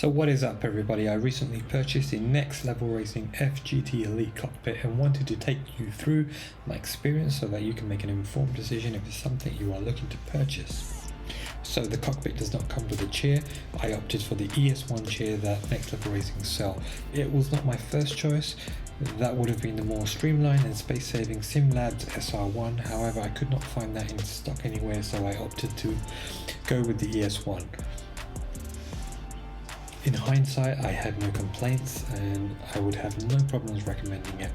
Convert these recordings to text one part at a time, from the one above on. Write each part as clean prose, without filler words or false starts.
So what is up everybody, I recently purchased the Next Level Racing FGT Elite cockpit and wanted to take you through my experience so that you can make an informed decision if it's something you are looking to purchase. So the cockpit does not come with a chair. I opted for the ES1 chair that Next Level Racing sell. It was not my first choice. That would have been the more streamlined and space-saving SimLabs SR1, however I could not find that in stock anywhere, so I opted to go with the ES1. In hindsight, I had no complaints and I would have no problems recommending it.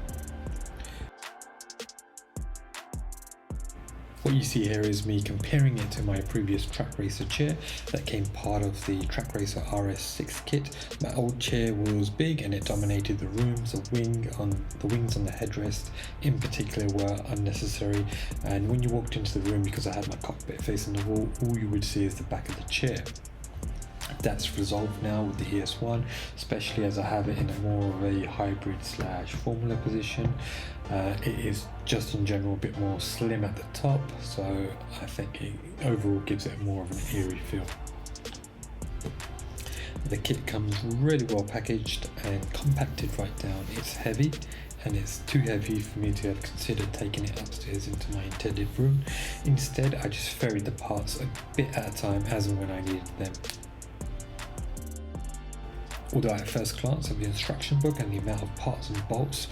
What you see here is me comparing it to my previous Track Racer chair that came part of the Track Racer RS6 kit. My old chair was big and it dominated the rooms. The wings on the headrest in particular were unnecessary, and when you walked into the room, because I had my cockpit facing the wall, all you would see is the back of the chair. That's resolved now with the ES1, especially as I have it in a more of a hybrid / formula position. It is just in general a bit more slim at the top, so I think it overall gives it more of an eerie feel. The kit comes really well packaged and compacted right down. It's heavy and it's too heavy for me to have considered taking it upstairs into my intended room. Instead, I just ferried the parts a bit at a time as and when I needed them. Although at first glance of the instruction book and the amount of parts and bolts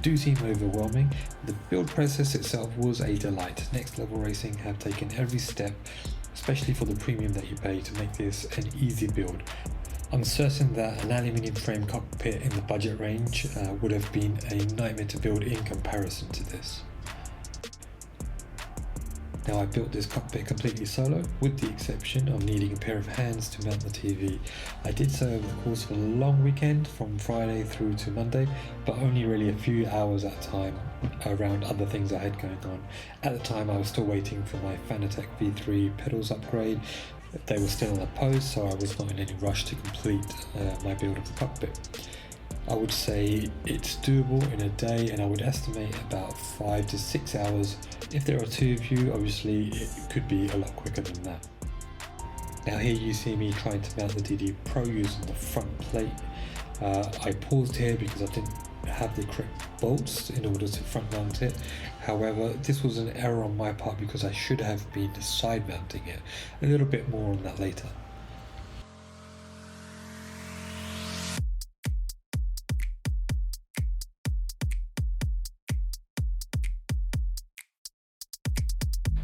do seem overwhelming, the build process itself was a delight. Next Level Racing have taken every step, especially for the premium that you pay, to make this an easy build. I'm certain that an aluminium frame cockpit in the budget range would have been a nightmare to build in comparison to this. Now, I built this cockpit completely solo, with the exception of needing a pair of hands to mount the TV. I did so over the course of a long weekend from Friday through to Monday, but only really a few hours at a time around other things I had going on. At the time, I was still waiting for my Fanatec V3 pedals upgrade. They were still in the post, so I was not in any rush to complete my build of the cockpit. I would say it's doable in a day, and I would estimate about 5 to 6 hours. If there are two of you, obviously it could be a lot quicker than that. Now here you see me trying to mount the DD Pro using the front plate. I paused here because I didn't have the correct bolts in order to front mount it. However, this was an error on my part because I should have been side mounting it. A little bit more on that later.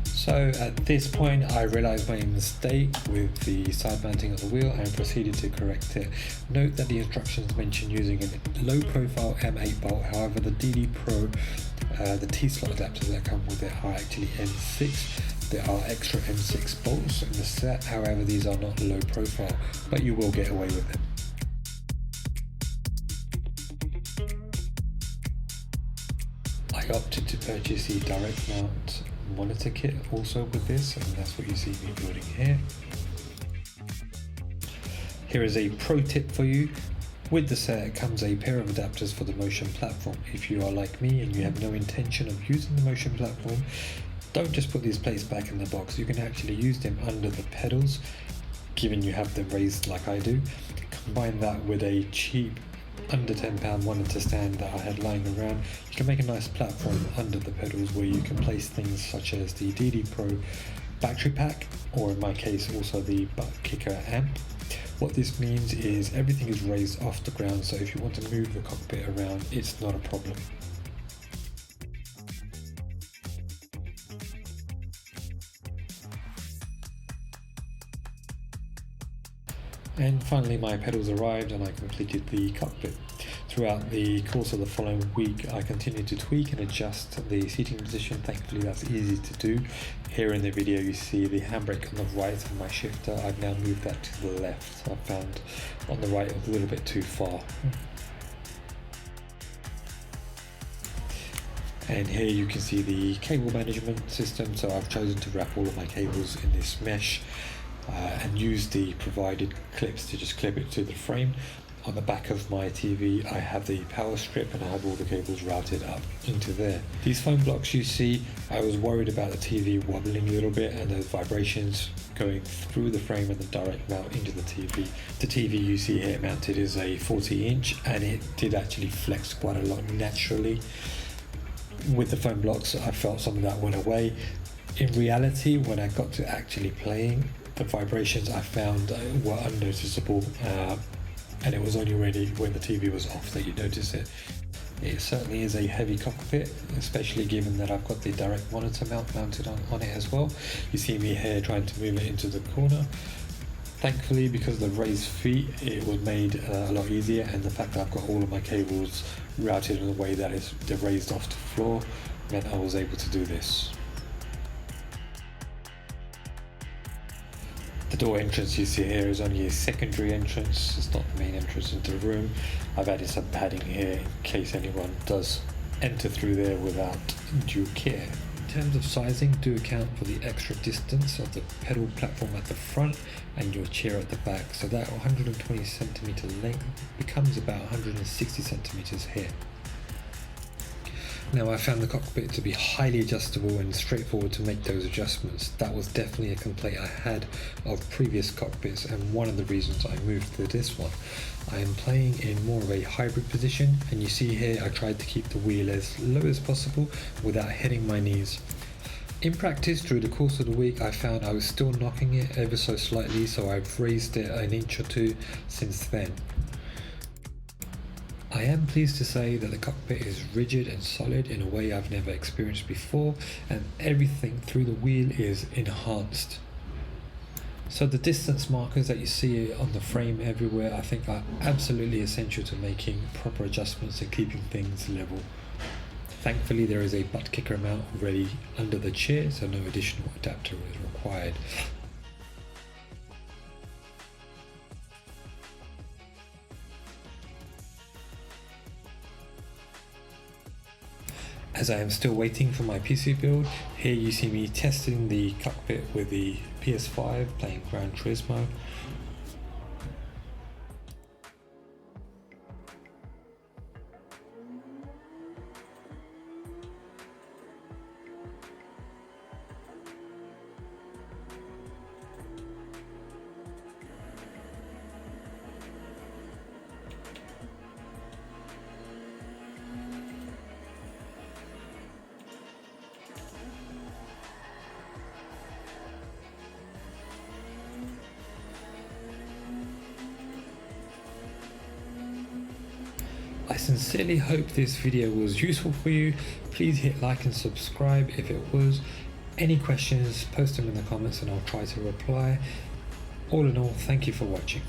So at this point I realised my mistake with the side mounting of the wheel and proceeded to correct it. Note that the instructions mention using a low profile M8 bolt, however the DD Pro, the T-slot adapters that come with it are actually M6. There are extra M6 bolts in the set, however these are not low profile, but you will get away with them. I opted to purchase the direct mount monitor kit also with this, and that's what you see me building here. Here is a pro tip for you. With the set comes a pair of adapters for the motion platform. If you are like me and you have no intention of using the motion platform, don't just put these plates back in the box. You can actually use them under the pedals, given you have them raised like I do. Combine that with a cheap under £10 monitor stand that I had lying around. You can make a nice platform under the pedals where you can place things such as the DD Pro battery pack, or in my case also the butt kicker amp. What this means is everything is raised off the ground, so if you want to move the cockpit around, it's not a problem. And finally my pedals arrived and I completed the cockpit. Throughout the course of the following week I continued to tweak and adjust the seating position. Thankfully that's easy to do. Here in the video you see the handbrake on the right of my shifter. I've now moved that to the left. I found on the right it was a little bit too far. And here you can see the cable management system. So I've chosen to wrap all of my cables in this mesh and use the provided clips to just clip it to the frame. On the back of my TV, I have the power strip and I have all the cables routed up into there. These foam blocks you see, I was worried about the TV wobbling a little bit and those vibrations going through the frame and the direct mount into the TV. The TV you see here mounted is a 40-inch and it did actually flex quite a lot naturally. With the foam blocks, I felt some of that went away. In reality, when I got to actually playing, the vibrations I found were unnoticeable. And it was only really when the TV was off that you notice it. It certainly is a heavy cockpit, especially given that I've got the direct monitor mounted on it as well. You see me here trying to move it into the corner. Thankfully, because of the raised feet, it was made a lot easier, and the fact that I've got all of my cables routed in a way that they're raised off the floor meant I was able to do this. The door entrance you see here is only a secondary entrance, it's not the main entrance into the room. I've added some padding here in case anyone does enter through there without due care. In terms of sizing, do account for the extra distance of the pedal platform at the front and your chair at the back, so that 120 centimeter length becomes about 160 centimeters here. Now, I found the cockpit to be highly adjustable and straightforward to make those adjustments. That was definitely a complaint I had of previous cockpits and one of the reasons I moved to this one. I am playing in more of a hybrid position, and you see here I tried to keep the wheel as low as possible without hitting my knees. In practice, through the course of the week, I found I was still knocking it ever so slightly, so I've raised it an inch or two since then. I am pleased to say that the cockpit is rigid and solid in a way I've never experienced before, and everything through the wheel is enhanced. So the distance markers that you see on the frame everywhere I think are absolutely essential to making proper adjustments and keeping things level. Thankfully there is a butt kicker mount ready under the chair, so no additional adapter is required. As I am still waiting for my PC build, here you see me testing the cockpit with the PS5 playing Gran Turismo. I sincerely hope this video was useful for you. Please hit like and subscribe if it was. Any questions, post them in the comments and I'll try to reply. All in all, thank you for watching.